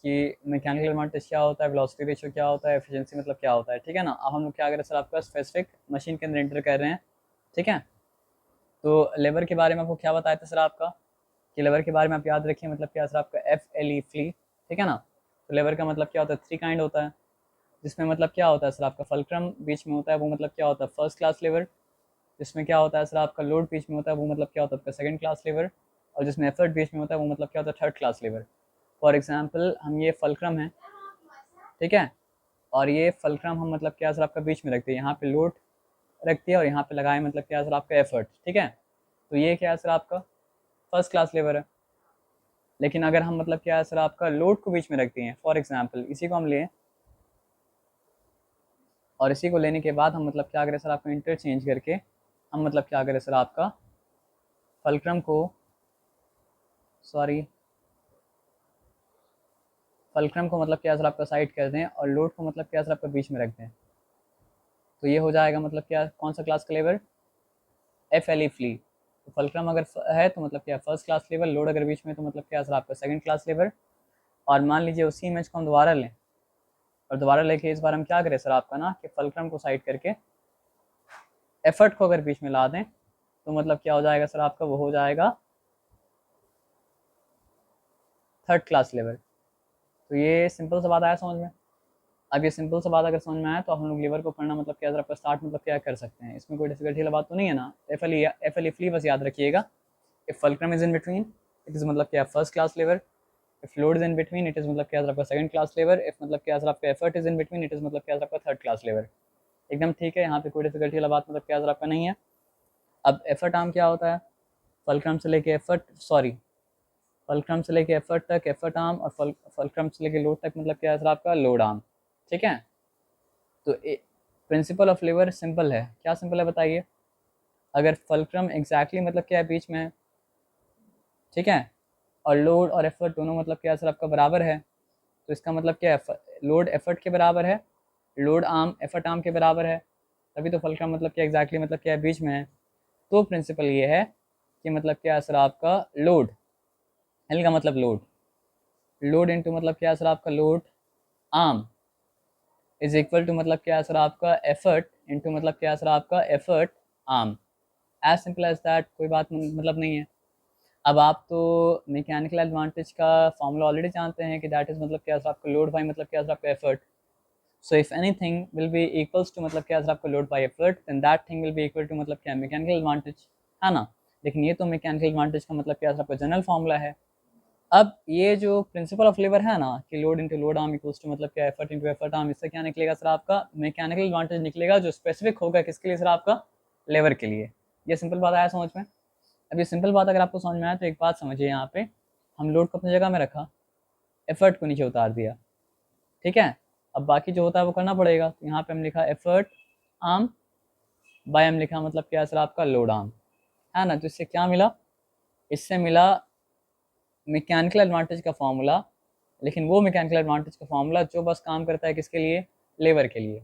कि mechanical advantage क्या होता है, वेलोसिटी रेशियो क्या होता है, एफिशिएंसी मतलब क्या होता है, ठीक है ना। अब हम लोग क्या करें सर, आपका स्पेसिफिक मशीन के अंदर एंटर कर रहे हैं, ठीक है। तो लेबर के बारे में आपको क्या बताया था सर आपका, कि लेबर के बारे में आप याद रखिए, मतलब क्या सर आपका FLE फ्ली, ठीक है ना। तो लेबर का मतलब क्या होता है, 3 काइंड होता है, जिसमें मतलब क्या होता है सर आपका फलक्रम बीच में होता है, वो मतलब क्या होता है फर्स्ट क्लास लेबर। जिसमें क्या होता है सर आपका लोड बीच में होता है, वो मतलब क्या होता है आपका सेकंड क्लास लेबर। और जिसमें एफर्ट बीच में होता है, वो मतलब क्या होता है third class labour. For example हम ये फलक्रम है, ठीक है, और ये फलक्रम हम मतलब क्या सर आपका बीच में रखते हैं, यहाँ पे लोड रखती है और यहाँ पे लगाए मतलब क्या सर आपका एफर्ट, ठीक है। तो ये क्या है सर आपका फर्स्ट क्लास लेबर है। लेकिन अगर हम मतलब क्या है सर आपका लोड को बीच में रखते हैं, फॉर एग्जाम्पल इसी को हम लें, और इसी को लेने के बाद हम मतलब क्या करें सर आपको इंटरचेंज करके हम मतलब क्या करें सर आपका फलक्रम को, सॉरी, फलक्रम को मतलब क्या सर आपका साइड कर दें और लोड को मतलब क्या सर आपका बीच में रख दें। तो ये हो जाएगा मतलब क्या कौन सा क्लास का लेबर, FLE फ्ली। तो फलक्रम अगर है तो मतलब क्या फर्स्ट क्लास लेबर, लोड अगर बीच में तो मतलब क्या सर आपका सेकंड क्लास लेबर। और मान लीजिए उसी इमेज को हम दोबारा लें, और दोबारा लेके इस बार हम क्या करें सर आपका ना कि फलक्रम को साइड करके एफर्ट को अगर बीच में ला दें, तो मतलब क्या हो जाएगा सर आपका, वो हो जाएगा थर्ड क्लास लेबर। तो ये सिंपल सा बात आया समझ में। अब ये सिंपल सा बात अगर समझ में आया तो हम लोग लीवर को पढ़ना मतलब क्या आपका स्टार्ट मतलब क्या कर सकते हैं, इसमें कोई डिफिकल्टी वाला बात तो नहीं है ना। FLE फ्ली बस याद रखिएगा। If fulcrum is in between it is मतलब क्या first class labour. If load is in between it is मतलब क्या आपका सेकंड क्लास लेबर। इफ मतलब क्या आपका effort is in between it is मतलब क्या आपका थर्ड क्लास लेबर। एकदम ठीक है, यहाँ पे कोई डिफिकल्टी वाला बात मतलब क्या आपका नहीं है। अब एफर्ट आर्म क्या होता है, फलक्रम से लेके एफर्ट, सॉरी, फलक्रम से लेके एफर्ट तक एफर्ट आर्म, और फलक्रम से लेके लोड तक मतलब क्या है आपका लोड आर्म, ठीक है। तो प्रिंसिपल ऑफ लेबर सिंपल है, क्या सिंपल है बताइए। अगर फलक्रम एग्जैक्टली मतलब क्या है बीच में, ठीक है, और लोड और एफर्ट दोनों मतलब क्या सर आपका बराबर है, तो इसका मतलब क्या है लोड एफर्ट के बराबर है, लोड आर्म एफर्ट आर्म के बराबर है, तभी तो फलक्रम मतलब क्या एग्जैक्टली मतलब क्या है बीच में है। तो प्रिंसिपल ये है कि मतलब क्या सर आपका लोड, एल का मतलब लोड, लोड इनटू मतलब क्या सर आपका load arm is equal to मतलब क्या सर आपका एफर्ट इनटू मतलब क्या सर आपका effort arm. As simple as that, कोई बात मतलब नहीं है। अब आप तो मैकेनिकल एडवांटेज का फॉर्मूला ऑलरेडी जानते हैं कि दैट इज मतलब क्या सर आपका लोड बाई मतलब क्या सर आपका effort. So if anything will be equals to मतलब क्या सर आपका load by effort, then that thing will be equal to मतलब क्या मैकेनिकल एडवांटेज, है ना। लेकिन ये तो मैकेनिकल एडवांटेज का मतलब क्या सर आपका जनरल फॉर्मूला है। अब ये जो प्रिंसिपल ऑफ लेबर है ना कि load into load arm equals to मतलब क्या एफर्ट इंटू एफर्ट आर्म, इससे क्या निकलेगा सर आपका मैकेनिकल एडवांटेज निकलेगा, जो स्पेसिफिक होगा किसके लिए सर आपका लेबर के लिए। ये सिंपल बात आया समझ में। अब ये सिंपल बात अगर आपको समझ में आया तो एक बात समझिए, यहाँ पे हम लोड को अपनी जगह में रखा, एफर्ट को नीचे उतार दिया, ठीक है। अब बाकी जो होता है वो करना पड़ेगा, तो यहाँ पे हम लिखा एफर्ट आर्म बाय हम लिखा मतलब क्या सर आपका लोड आर्म, है ना। तो इससे क्या मिला, इससे मिला मैकेनिकल एडवांटेज का फॉर्मूला। लेकिन वो मैकेनिकल एडवांटेज का फॉर्मूला जो बस काम करता है किसके लिए, लेबर के लिए।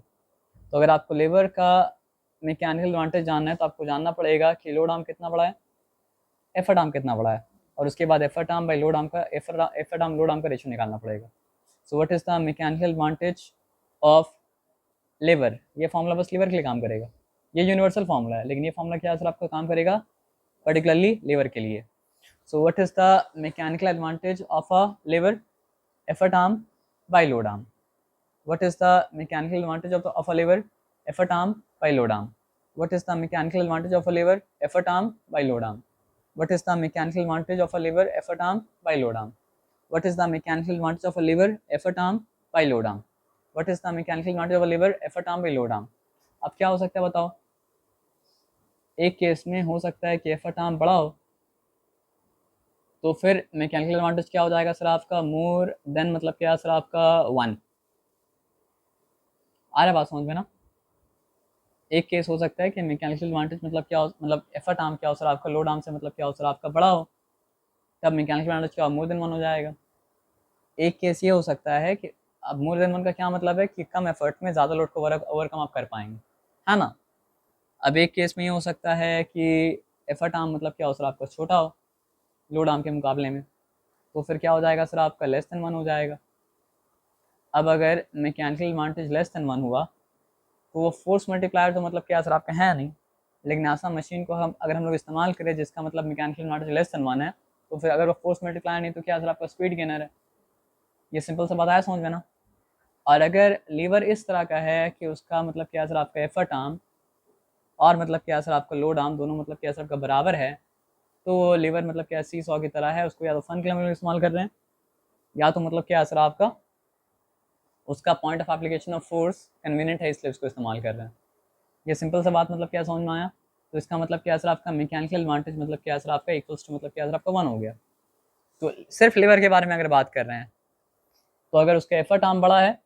तो अगर आपको लेबर का मैकेनिकल एडवांटेज जानना है तो आपको जानना पड़ेगा कि लोड आर्म कितना बड़ा है, एफर्ट आर्म कितना बड़ा है, और उसके बाद effort arm by load arm का एफर्ट आर्म लोड आर्म का रेशियो निकालना पड़ेगा। So what is the mechanical advantage of labour, ये फॉर्मूला बस लेबर के लिए काम करेगा। ये यूनिवर्सल फॉर्मूला है, लेकिन ये फॉर्मूला क्या सर आपका काम करेगा पर्टिकुलरली लेबर के लिए। So what is the mechanical advantage of a labour, effort arm by load arm. What is the mechanical advantage of a lever, effort arm by load arm. What is the mechanical advantage of a lever, effort arm by load arm. What is the mechanical advantage of a lever, effort arm by load arm. What is the mechanical advantage of a lever, effort arm by load arm. What is the mechanical advantage of a lever, effort arm by load arm. अब क्या हो सकता है बताओ, एक case में हो सकता है कि एफर्ट आर्म बड़ा हो, तो फिर मैकेनिकल एडवांटेज क्या हो जाएगा सर आपका मोर देन मतलब क्या सर आपका 1। आ रहा बात समझ में ना। एक केस हो सकता है कि मैकेनिकल एडवांटेज मतलब क्या हो, मतलब एफर्ट आर्म क्या हो सर आपका लोड आर्म से मतलब क्या हो सर आपका बड़ा हो, तब मैकेनिकल एडवांटेज क्या मोर देन 1 हो जाएगा। एक केस ये हो सकता है कि अब मोर देन 1 का क्या मतलब है कि कम एफर्ट में ज़्यादा लोड को ओवरकम आप कर पाएंगे, है ना। अब एक केस में ये हो सकता है कि एफर्ट आर्म मतलब क्या हो सर आपका छोटा हो लोड आर्म के मुकाबले में, तो फिर क्या हो जाएगा सर आपका लेस देन 1 हो जाएगा। अब अगर मैकेनिकल एडवांटेज लेस देन 1 हुआ तो वो फोर्स मल्टीप्लायर तो मतलब क्या सर आपका है नहीं, लेकिन ऐसा मशीन को हम लोग इस्तेमाल करें जिसका मतलब मैकेनिकल एडवांटेज लेस देन 1 है, तो फिर अगर वो फोर्स मल्टीप्लायर नहीं तो क्या सर आपका स्पीड गेनर है। ये सिंपल सा बात आया समझ में ना। और अगर लीवर इस तरह का है कि उसका मतलब क्या सर आपका एफर्ट आर्म और मतलब क्या सर आपका लोड आर्म दोनों मतलब क्या सर आपका बराबर है, तो लीवर मतलब क्या सी सॉ की तरह है, उसको या तो फन के लिए हम लोग इस्तेमाल कर रहे हैं या तो मतलब क्या सर आपका उसका point of application of force convenient है इसलिए उसको इस्तेमाल कर रहे हैं। ये सिंपल सा बात मतलब क्या समझ में आया। तो इसका मतलब क्या सर आपका मैकेनिकल एडवांटेज मतलब क्या सर आपका इक्वल्स टू मतलब क्या सर आपका 1 हो गया। तो सिर्फ लीवर के बारे में अगर बात कर रहे हैं तो अगर उसका एफर्ट आर्म बड़ा है,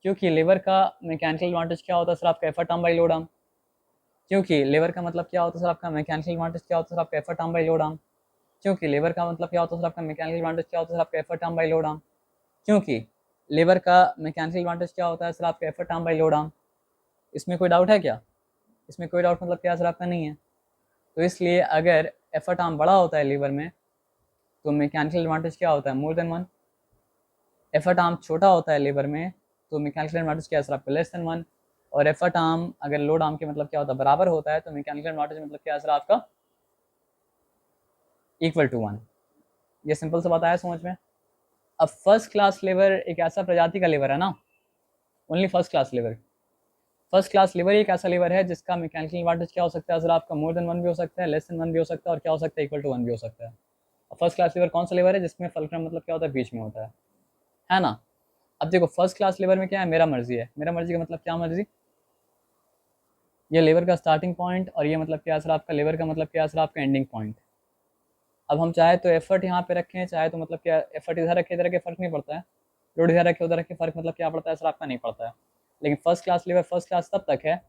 क्योंकि लीवर का मैकेनिकल एडवांटेज क्या होता है सर आपका effort arm by load arm, क्योंकि लीवर का मतलब क्या होता है सर आपका मैकेनिकल एडवांटेज क्या होता है सर आपका effort arm by load arm, क्योंकि लीवर का मतलब क्या होता है सर आपका मैकेनिकल एडवांटेज क्या होता है सर आपका effort arm by load arm, क्योंकि लीवर का मैकेनिकल एडवांटेज क्या होता है सर आपका effort arm by load arm. इसमें कोई डाउट है क्या? इसमें कोई डाउट मतलब क्या सर आपका नहीं है। तो इसलिए अगर एफर्ट आर्म बड़ा होता है लीवर में तो मैकेनिकल एडवांटेज क्या होता है मोर देन 1। एफर्ट आर्म छोटा होता है लीवर में तो मैकेनिकल एडवांटेज क्या है सर आपका लेस देन 1। और एफर्ट आर्म अगर लोड आर्म के मतलब क्या होता है बराबर होता है तो मैकेनिकल एडवांटेज मतलब क्या है सर आपका इक्वल टू 1। ये सिंपल सा बात आया समझ में। अब फर्स्ट क्लास लीवर एक ऐसा प्रजाति का लीवर है ना, only first class liver. First class liver एक ऐसा लीवर है जिसका मैकेनिकल एडवांटेज क्या हो सकता है सर आपका मोर देन 1 भी हो सकता है, लेस देन 1 भी हो सकता है और क्या हो सकता है इक्वल टू 1 भी हो सकता है। फर्स्ट क्लास लीवर कौन सा लीवर है जिसमें फल्क्रम मतलब क्या होता है बीच में होता है ना। अब देखो फर्स्ट क्लास लीवर में क्या है, मेरा मर्जी है। मेरा मर्जी का मतलब क्या मर्जी, ये लीवर का स्टार्टिंग पॉइंट और ये मतलब क्या सर आपका लीवर का मतलब क्या सर आपका एंडिंग पॉइंट। अब हम चाहे तो एफर्ट यहाँ पे रखें, चाहे तो मतलब क्या एफर्ट इधर रखे इधर रखे फर्क नहीं पड़ता है, लोड इधर रखे उधर रखे फर्क मतलब क्या पड़ता है सर आपका नहीं पड़ता है। लेकिन first class liver first class तब तक है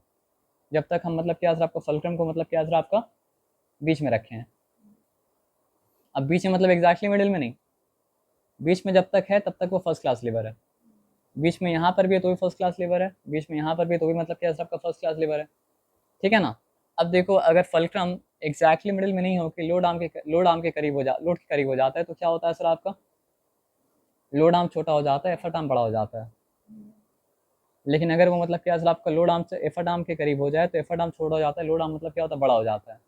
जब तक हम मतलब क्या सर आपका फल्क्रम को मतलब क्या सर आपका बीच में रखे हैं। अब बीच में मतलब एग्जैक्टली मिडिल में नहीं, बीच में जब तक है तब तक वो फर्स्ट क्लास लीवर है। बीच में यहाँ पर भी है तो भी फर्स्ट क्लास लीवर है, बीच में यहाँ पर भी तो भी मतलब क्या सर आपका फर्स्ट क्लास लीवर है। ठीक है ना। अब देखो अगर फल्क्रम एग्जैक्टली मिडिल में नहीं हो कि लोड आर्म के करीब हो जा लोड के करीब हो जाता है तो क्या होता है सर आपका लोड आर्म छोटा हो जाता है, एफर्ट आर्म बड़ा हो जाता है। लेकिन अगर वो मतलब क्या सर आपका लोड आर्म से एफर्ट आर्म के करीब हो जाए तो एफर्ट आर्म छोटा हो जाता है, लोड आर्म मतलब क्या होता है बड़ा हो जाता है।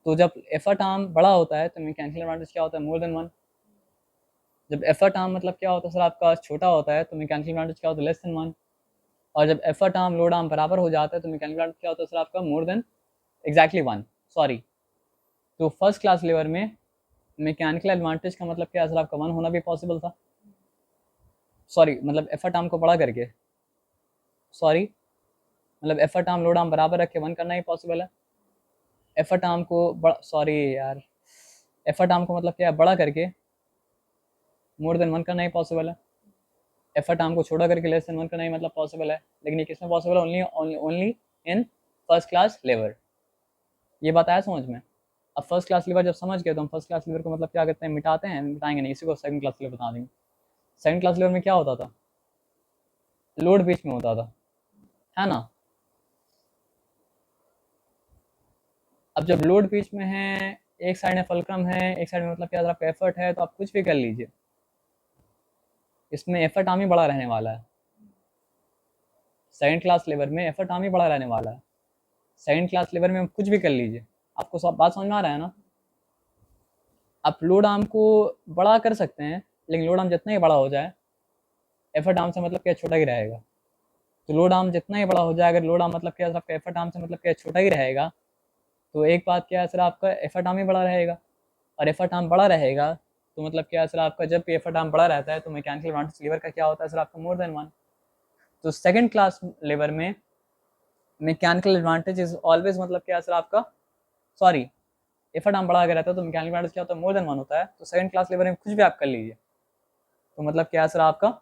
तो जब एफर्ट आर्म बड़ा होता है तो मैकेनिकल एडवांटेज क्या होता है मोर देन 1। जब एफर्ट आर्म मतलब क्या होता है सर आपका छोटा होता है तो मैकेनिकल एडवांटेज क्या होता है लेस देन 1। और जब एफर्ट आर्म लोड आर्म बराबर हो जाता है तो मैकेनिकल एडवांटेज क्या होता है सर आपका मोर देन एग्जैक्टली 1। सॉरी, तो फर्स्ट क्लास लीवर में मैकेनिकल एडवांटेज का मतलब क्या है सर आपका 1 होना भी पॉसिबल था। सॉरी मतलब एफर्ट आर्म को बड़ा करके, सॉरी मतलब एफर्ट आर्म लोड आर्म बराबर रख के 1 करना ही पॉसिबल है। एफर्ट आर्म को बड़ा, सॉरी यार, एफर्ट आर्म को मतलब क्या है बड़ा करके मोर देन 1 करना ही पॉसिबल है। एफर्ट आर्म को छोटा करके लेस देन 1 करना ही मतलब पॉसिबल है, लेकिन ये किसमें पॉसिबल है only in first class liver. ये बात आया समझ में। अब फर्स्ट क्लास लीवर जब समझ गए तो हम फर्स्ट क्लास लीवर को मतलब क्या करते हैं मिटाते हैं, मिटाएंगे नहीं, इसी को सेकंड क्लास लीवर बता देंगे। सेकंड क्लास लीवर में क्या होता था, लोड बीच में होता था, है ना। अब जब लोड बीच में है, एक साइड में फल्क्रम है एक साइड में मतलब क्या आपका एफर्ट है, तो आप कुछ भी कर लीजिए इसमें एफर्ट आर्म ही बड़ा रहने वाला है। सेकंड क्लास लीवर में एफर्ट आर्म ही बड़ा रहने वाला है। सेकंड क्लास लीवर में कुछ भी कर लीजिए, आपको सब बात समझ में आ रहा है ना। आप लोड आर्म को बड़ा कर सकते हैं, लेकिन लोड आर्म जितना ही बड़ा हो जाए एफर्ट आर्म से मतलब क्या छोटा ही रहेगा। तो लोड आर्म जितना ही बड़ा हो जाए, अगर लोड आर्म मतलब क्या आपका एफर्ट आर्म से मतलब क्या छोटा ही रहेगा, तो एक बात क्या है सर आपका एफर्ट आर्म ही बड़ा रहेगा। और एफर्ट आर्म बड़ा रहेगा तो मतलब क्या है सर आपका जब भी एफर्ट आर्म बड़ा रहता है तो मैकेनिकल एडवांटेज लीवर का क्या होता है सर आपका मोर देन 1। तो सेकंड क्लास लीवर में मैकेनिकल एडवांटेज इज ऑलवेज मतलब क्या है सर आपका, सॉरी, एफर्ट आर्म बड़ा अगर रहता है तो मैकेनिकल एडवांटेज क्या होता है मोर देन 1 होता है। तो सेकंड क्लास लीवर में कुछ भी आप कर लीजिए तो मतलब क्या है सर आपका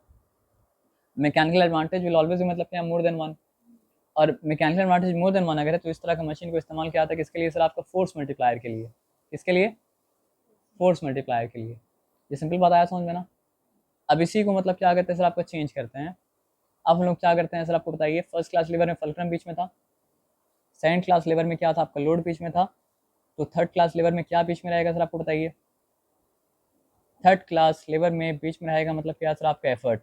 मैकेनिकल एडवांटेज विल ऑलवेज मतलब क्या मोर देन 1। और मैकेनिकल एडवांटेज मोर देन 1 अगर है तो इस तरह का मशीन को इस्तेमाल किया था किसके लिए सर आपका फोर्स मल्टीप्लायर के लिए। किसके लिए, फोर्स मल्टीप्लायर के लिए। ये सिंपल बात आया समझ में ना। अब इसी को मतलब क्या करते हैं सर आपको चेंज करते हैं। अब हम लोग क्या करते हैं सर आपको बताइए, फर्स्ट क्लास लीवर में फल्क्रम बीच में था, सेकंड क्लास लीवर में क्या था आपका लोड बीच में था, तो थर्ड क्लास लीवर में क्या बीच में रहेगा सर आपको बताइए। थर्ड क्लास लीवर में बीच में रहेगा मतलब क्या सर आपका एफर्ट।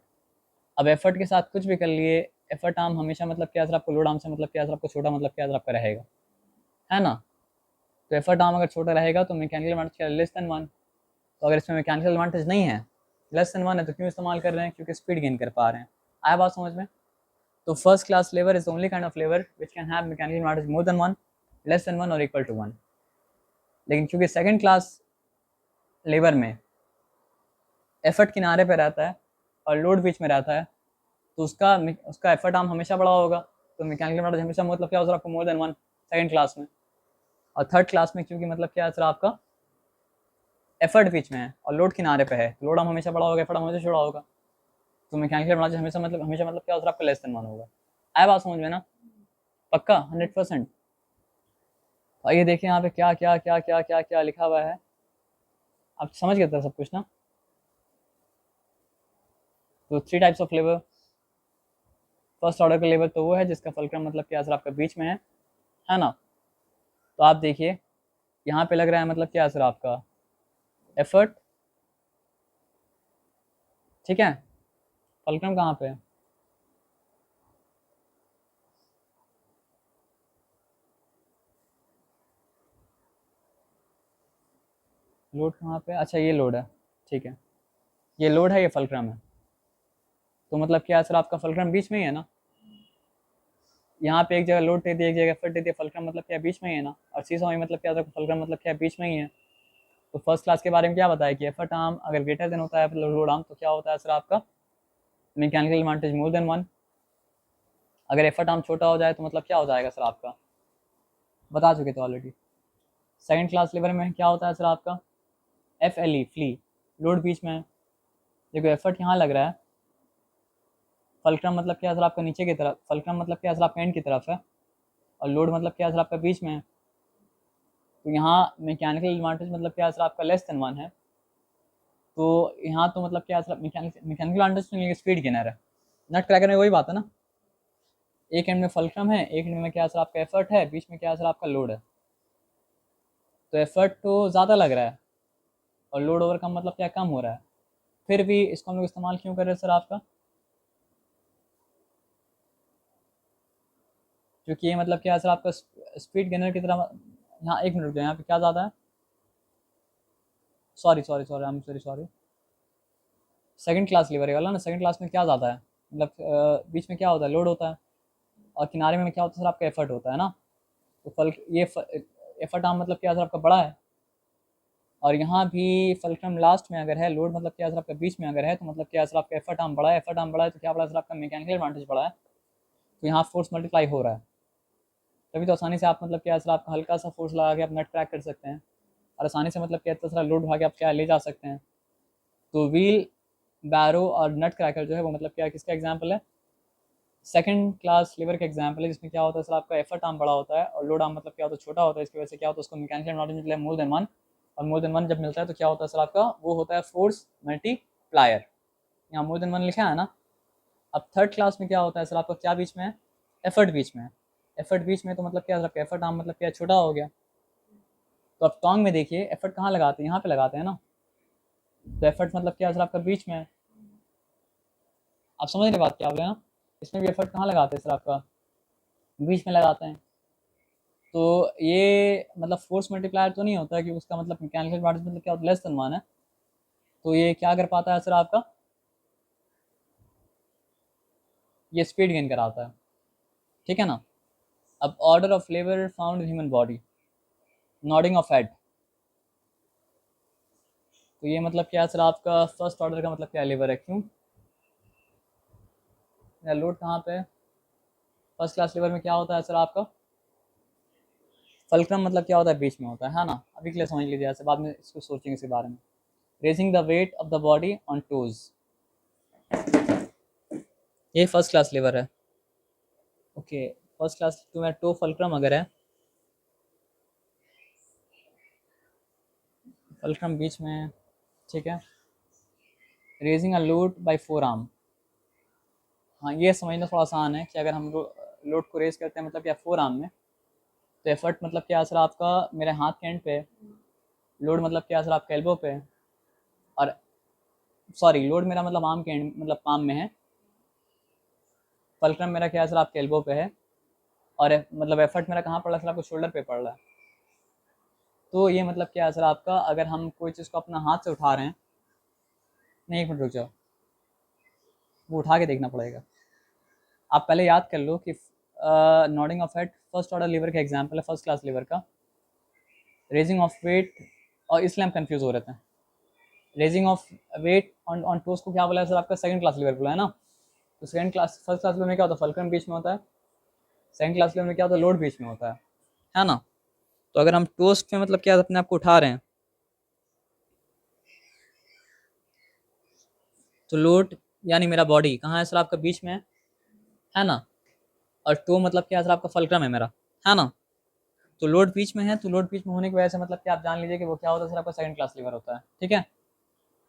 अब एफर्ट के साथ कुछ भी कर लिए, एफर्ट आर्म हमेशा मतलब क्या सर आपको लोड आर्म से मतलब क्या सर आपको छोटा मतलब क्या सर आपका रहेगा, है ना। तो एफर्ट आर्म अगर छोटा रहेगा तो मैकेनिकल एडवांटेज क्या लेस देन 1। तो अगर इसमें मैकेनिकल एडवांटेज नहीं है, लेस देन 1 है, तो क्यों इस्तेमाल कर रहे हैं, क्योंकि स्पीड गेन कर पा रहे हैं। आया बात समझ में। तो first class lever is only kind of lever which can have mechanical advantage more than 1, less than 1 और इक्वल टू 1। लेकिन क्योंकि सेकंड क्लास लेवर में एफर्ट किनारे पे रहता है और लोड बीच में रहता है, तो उसका एफर्ट आर्म हमेशा बड़ा होगा, तो मैकेनिकल एडवांटेज हमेशा मतलब क्या होगा आपको मोर देन 1 सेकंड क्लास में। और थर्ड क्लास में क्योंकि मतलब क्या है सर आपका एफर्ट बीच में है और लोड किनारे पे है, लोड आर्म हमेशा बड़ा होगा, एफर्ट आर्म हमेशा छोटा होगा, तो मैकेनिकल एडवांटेज हमेशा मतलब क्या होगा आपका लेस देन 1 होगा। आया बात समझ में ना, पक्का 100%। आइए देखिए यहाँ पे क्या क्या क्या क्या क्या क्या लिखा हुआ है, आप समझ गए था सब कुछ ना। तो 3 types of lever. First order का लेवर तो वो है जिसका फलक्रम मतलब क्या सर आपका बीच में है ना। तो आप देखिए यहाँ पे लग रहा है मतलब क्या सर आपका एफर्ट, ठीक है। फलक्रम कहाँ पे है, लोड कहाँ पे, अच्छा ये लोड है, ठीक है, ये लोड है, ये फलक्रम है। तो मतलब क्या सर आपका फलक्रम बीच में ही है ना, यहाँ पे एक जगह लोड दे दी, एक जगह एफर्ट दे दी, फलक्रम मतलब क्या बीच में ही है ना। और सीधा वही मतलब क्या फलक्रम मतलब क्या बीच में ही है। तो फर्स्ट क्लास के बारे में क्या बताया कि एफर्ट आर्म अगर ग्रेटर देन होता है मतलब लोड आर्म, तो क्या होता है सर आपका मैकेनिकल एडवांटेज मोर देन 1। अगर एफर्ट आर्म छोटा हो जाए तो मतलब क्या हो जाएगा सर आपका, बता चुके थे ऑलरेडी। सेकंड क्लास लेवल में क्या होता है सर आपका एफ एल ई फ्ली, लोड बीच में है। देखो एफर्ट यहाँ लग रहा है, फलक्रम मतलब क्या सर आपका नीचे की तरफ, फलक्रम मतलब क्या सर आपका एंड की तरफ है, और लोड मतलब क्या सर आपका बीच में है। तो यहाँ मैकेनिकल एडवांटेज मतलब क्या सर आपका लेस देन 1 है। तो यहाँ तो मतलब क्या सर मैकेनिकल एडवांटेज तो स्पीड गेनर है, नट क्रैकर में वही बात है ना। एक एंड में फलक्रम है, एक एंड में क्या सर आपका एफर्ट है, बीच में क्या सर आपका लोड है। तो एफर्ट तो ज़्यादा लग रहा है और लोड ओवर कम मतलब क्या कम हो रहा है, फिर भी इसको हम लोग इस्तेमाल क्यों कर रहे हैं सर आपका, क्योंकि ये मतलब क्या सर आपका स्पीड गेनर की तरह। यहाँ एक मिनट रुक जाए, यहाँ पे क्या ज़्यादा है, sorry sorry sorry I am sorry sorry, second class lever वाला ना, सेकंड क्लास में क्या ज़्यादा है मतलब बीच में क्या होता है लोड होता है, और किनारे में क्या होता है सर आपका एफर्ट होता है ना। तो फल ये एफर्ट आर्म मतलब क्या सर आपका बड़ा है, और यहाँ भी फलक्रम लास्ट में अगर है, लोड मतलब क्या सर आपका बीच में अगर है, तो मतलब क्या सर आपका एफर्ट आर्म बड़ा है, एफर्ट आर्म बड़ा है तो क्या बड़ा है सर आपका मैकेनिकल एडवांटेज बड़ा है। तो यहाँ फोर्स मल्टीप्लाई हो रहा है, तभी तो आसानी से आप मतलब क्या सर आपका हल्का सा फोर्स लगा के आप नट क्रैक कर सकते हैं, और आसानी से मतलब क्या इतना सारा लोड उठा के आप क्या ले जा सकते हैं। तो व्हील बैरो और नट क्रैकर जो है वो मतलब क्या किसका एग्जाम्पल है, सेकंड क्लास लीवर का एग्जाम्पल है, जिसमें क्या होता है सर आपका एफर्ट आर्म बड़ा होता है और लोड आर्म मतलब क्या होता है छोटा होता है। इसकी वजह से क्या होता है उसको मैकेनिकल एडवांटेज मिलता है मोर देन 1, और मोर देन 1 जब मिलता है तो क्या होता है सर आपका वो होता है फोर्स मल्टीप्लायर। यहाँ मोर देन 1 लिखा है ना। अब थर्ड क्लास में क्या होता है सर आपका क्या बीच में है, एफर्ट बीच में है। एफर्ट बीच में तो मतलब क्या सर आपका एफर्ट आर्म मतलब क्या छोटा हो गया। तो अब टोंग में देखिए एफर्ट कहाँ लगाते हैं, यहाँ पे लगाते हैं ना। तो एफर्ट मतलब क्या सर आपका बीच में है, आप समझ रहे बात क्या बोले ना। इसमें भी एफर्ट कहाँ लगाते हैं सर आपका बीच में लगाते हैं। तो ये मतलब फोर्स मल्टीप्लायर तो नहीं होता है कि उसका मतलब मैकेनिकल एडवांटेज मतलब क्या होता है लेस देन 1 है। तो ये क्या कर पाता है सर आपका, ये स्पीड गेन कराता है, ठीक है ना। अब order of labour found human body, nodding of head. तो ये मतलब क्या सर आपका फर्स्ट ऑर्डर का मतलब क्या लेबर है, क्यों या लोड कहाँ पे है। फर्स्ट क्लास लेबर में क्या होता है सर आपका फलक्रम मतलब क्या होता है बीच में होता है ना। अभी के लिए समझ लीजिए, ऐसे बाद में इसको सोचेंगे इसके बारे में। Raising the weight of the body on toes, ये फर्स्ट क्लास लेवर है। ओके, फर्स्ट क्लास टू में टो फलक्रम अगर है, फलक्रम बीच में है, ठीक है। Raising a load by four arm, हाँ ये समझना थोड़ा आसान है कि अगर हम लोड को रेज करते हैं मतलब क्या फोर आर्म में, तो एफर्ट मतलब क्या असर आपका मेरे हाथ के एंड पे, लोड मतलब क्या असर आपका एल्बो पे, और सॉरी लोड मेरा मतलब आर्म के एंड मतलब पाम में है, फलक्रम मेरा क्या है सर आपके एल्बो पे है, और मतलब एफर्ट मेरा कहाँ पड़ रहा है सर आपको शोल्डर पे पड़ रहा है। तो ये मतलब क्या है सर आपका, अगर हम कोई चीज़ को अपना हाथ से उठा रहे हैं, नहीं एक मिनट रुक जाओ, वो उठा के देखना पड़ेगा। आप पहले याद कर लो कि nodding of head first order lever का एग्जाम्पल है, फर्स्ट क्लास लीवर का। रेजिंग ऑफ वेट, और इसलिए हम कंफ्यूज हो रहे थे। Raising of weight on on toes को क्या बोला है सर आपका, सेकंड क्लास लीवर बोला है ना। तो second class, first class liver में क्या होता है, फलक्रम बीच में होता है। सेकंड क्लास लीवर में क्या होता है, लोड बीच में होता है ना। तो अगर हम टोस्ट में मतलब क्या अपने आप को उठा रहे हैं, तो लोड यानी मेरा बॉडी कहाँ है सर आपका, बीच में है ना। और टो मतलब क्या है सर आपका, फलक्रम है मेरा, है ना। तो लोड बीच में है, तो लोड बीच में होने की वजह से मतलब कि आप जान लीजिए कि वो क्या होता है सर आपका, सेकंड क्लास लीवर होता है, ठीक है।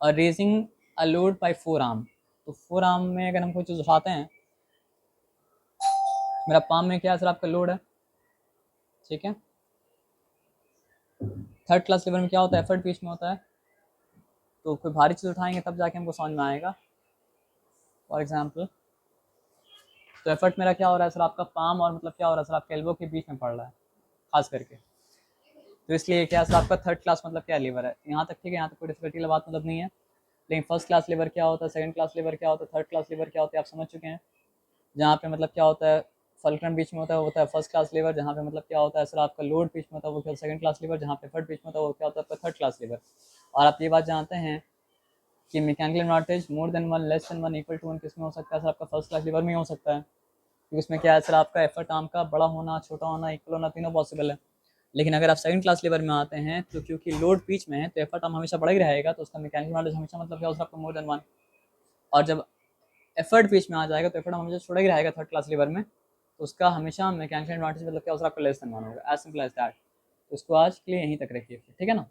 और raising a load by four arm, तो फोर आर्म में अगर हम कोई चीज़ उठाते हैं, मेरा पाम में क्या है सर आपका, लोड है, ठीक है। थर्ड क्लास लीवर में क्या होता है, एफर्ट बीच में होता है। तो कोई भारी चीज़ उठाएंगे तब जाके हमको समझ में आएगा। फॉर एग्जाम्पल, तो एफर्ट मेरा क्या हो रहा है सर आपका, पाम और मतलब क्या हो रहा है सर आपके एल्बो के बीच में पड़ रहा है खास करके। तो इसलिए क्या सर आपका थर्ड क्लास मतलब क्या लीवर है, यहाँ तक ठीक है, यहाँ तक कोई डिफिकल्टी वाली बात मतलब नहीं है। लेकिन फर्स्ट क्लास लीवर क्या होता है, सेकंड क्लास लीवर क्या होता है, थर्ड क्लास लीवर क्या होता है, आप समझ चुके हैं। जहाँ पे मतलब क्या होता है, फलक्रम बीच में होता है वो होता है फर्स्ट क्लास लीवर। जहाँ पे मतलब क्या होता है सर आपका लोड बीच में होता है वो क्या सेकंड क्लास लीवर। जहाँ पे फट बीच में होता है वो क्या होता है आपका थर्ड क्लास लीवर। और आप ये बात जानते हैं कि mechanical advantage more than one, less than one, equal to one किस में हो सकता है सर आपका, फर्स्ट क्लास लीवर में ही हो सकता है। क्योंकि उसमें क्या है सर आपका, एफर्ट आर्म का बड़ा होना, छोटा होना, इक्वल होना, तीनों पॉसिबल है। लेकिन अगर आप सेकंड क्लास लीवर में आते हैं, तो क्योंकि लोड बीच में है तो एफर्ट आर्म हमेशा बड़ा ही रहेगा, तो उसका मैकेनिकल एडवांटेज हमेशा मतलब क्या हो सकता है, मोर देन वन। और जब एफर्ट बीच में आ जाएगा तो एफर्ट हमेशा छोड़ा ही रहेगा थर्ड क्लास लीवर में, तो उसका हमेशा मैकेनिकल एडवांटेज मतलब क्या हो सकता है, आपका लेस देन वन होगा, एज सिंपल एज दैट। तो इसको आज के लिए यहीं तक रखिए, ठीक है ना।